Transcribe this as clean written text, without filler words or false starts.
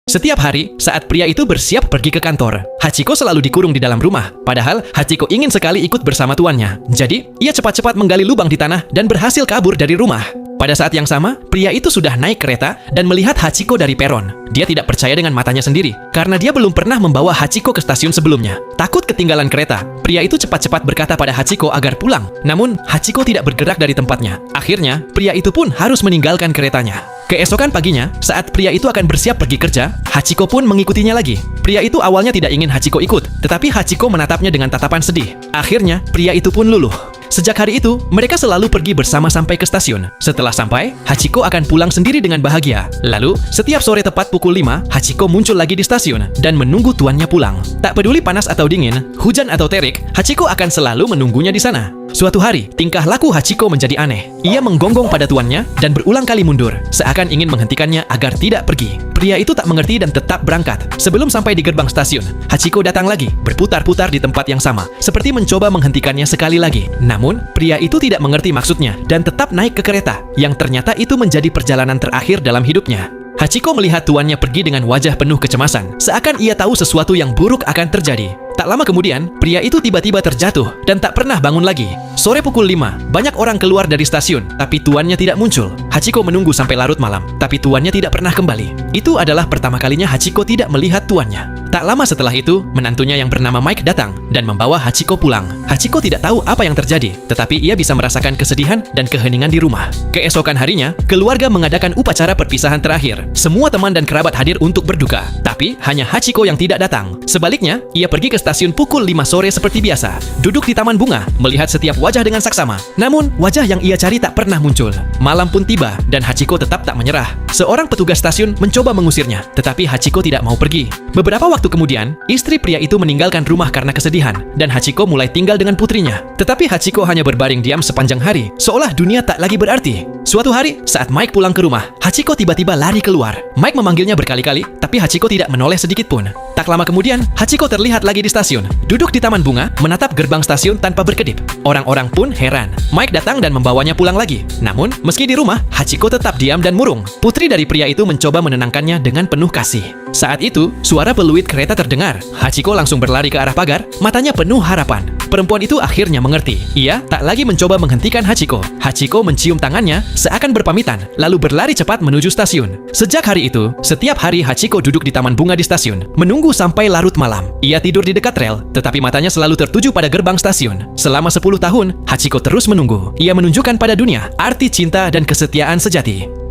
Setiap hari, saat pria itu bersiap pergi ke kantor, Hachiko selalu dikurung di dalam rumah. Padahal, Hachiko ingin sekali ikut bersama tuannya. Jadi, ia cepat-cepat menggali lubang di tanah dan berhasil kabur dari rumah. Pada saat yang sama, pria itu sudah naik kereta dan melihat Hachiko dari peron. Dia tidak percaya dengan matanya sendiri, karena dia belum pernah membawa Hachiko ke stasiun sebelumnya. Takut ketinggalan kereta, pria itu cepat-cepat berkata pada Hachiko agar pulang. Namun, Hachiko tidak bergerak dari tempatnya. Akhirnya, pria itu pun harus meninggalkan keretanya. Keesokan paginya, saat pria itu akan bersiap pergi kerja, Hachiko pun mengikutinya lagi. Pria itu awalnya tidak ingin Hachiko ikut, tetapi Hachiko menatapnya dengan tatapan sedih. Akhirnya, pria itu pun luluh. Sejak hari itu, mereka selalu pergi bersama sampai ke stasiun. Setelah sampai, Hachiko akan pulang sendiri dengan bahagia. Lalu, setiap sore tepat pukul 5, Hachiko muncul lagi di stasiun dan menunggu tuannya pulang. Tak peduli panas atau dingin, hujan atau terik, Hachiko akan selalu menunggunya di sana. Suatu hari, tingkah laku Hachiko menjadi aneh. Ia menggonggong pada tuannya dan berulang kali mundur, seakan ingin menghentikannya agar tidak pergi. Pria itu tak mengerti dan tetap berangkat. Sebelum sampai di gerbang stasiun, Hachiko datang lagi, berputar-putar di tempat yang sama, seperti mencoba menghentikannya sekali lagi. Namun, pria itu tidak mengerti maksudnya dan tetap naik ke kereta, yang ternyata itu menjadi perjalanan terakhir dalam hidupnya. Hachiko melihat tuannya pergi dengan wajah penuh kecemasan, seakan ia tahu sesuatu yang buruk akan terjadi. Tak lama kemudian, pria itu tiba-tiba terjatuh dan tak pernah bangun lagi. Sore pukul 5, banyak orang keluar dari stasiun, tapi tuannya tidak muncul. Hachiko menunggu sampai larut malam, tapi tuannya tidak pernah kembali. Itu adalah pertama kalinya Hachiko tidak melihat tuannya. Tak lama setelah itu, menantunya yang bernama Mike datang dan membawa Hachiko pulang. Hachiko tidak tahu apa yang terjadi, tetapi ia bisa merasakan kesedihan dan keheningan di rumah. Keesokan harinya, keluarga mengadakan upacara perpisahan terakhir. Semua teman dan kerabat hadir untuk berduka, tapi hanya Hachiko yang tidak datang. Sebaliknya, ia pergi ke stasiun pukul 5 sore seperti biasa, duduk di taman bunga, melihat setiap wajah dengan saksama. Namun, wajah yang ia cari tak pernah muncul. Malam pun tiba, dan Hachiko tetap tak menyerah. Seorang petugas stasiun mencoba mengusirnya, tetapi Hachiko tidak mau pergi. Beberapa waktu kemudian, istri pria itu meninggalkan rumah karena kesedihan, dan Hachiko mulai tinggal dengan putrinya. Tetapi Hachiko hanya berbaring diam sepanjang hari, seolah dunia tak lagi berarti. Suatu hari, saat Mike pulang ke rumah, Hachiko tiba-tiba lari keluar. Mike memanggilnya berkali-kali, tapi Hachiko tidak menoleh sedikit pun. Tak lama kemudian, Hachiko terlihat lagi di stasiun, duduk di taman bunga, menatap gerbang stasiun tanpa berkedip. Orang-orang pun heran. Mike datang dan membawanya pulang lagi. Namun, meski di rumah, Hachiko tetap diam dan murung. Putri dari pria itu mencoba menenangkannya dengan penuh kasih. Saat itu, suara peluit kereta terdengar. Hachiko langsung berlari ke arah pagar, matanya penuh harapan. Perempuan itu akhirnya mengerti. Ia tak lagi mencoba menghentikan Hachiko. Hachiko mencium tangannya seakan berpamitan, lalu berlari cepat menuju stasiun. Sejak hari itu, setiap hari Hachiko duduk di taman bunga di stasiun, menunggu sampai larut malam. Ia tidur di dekat rel, tetapi matanya selalu tertuju pada gerbang stasiun. Selama 10 tahun, Hachiko terus menunggu. Ia menunjukkan pada dunia arti cinta dan kesetiaan sejati.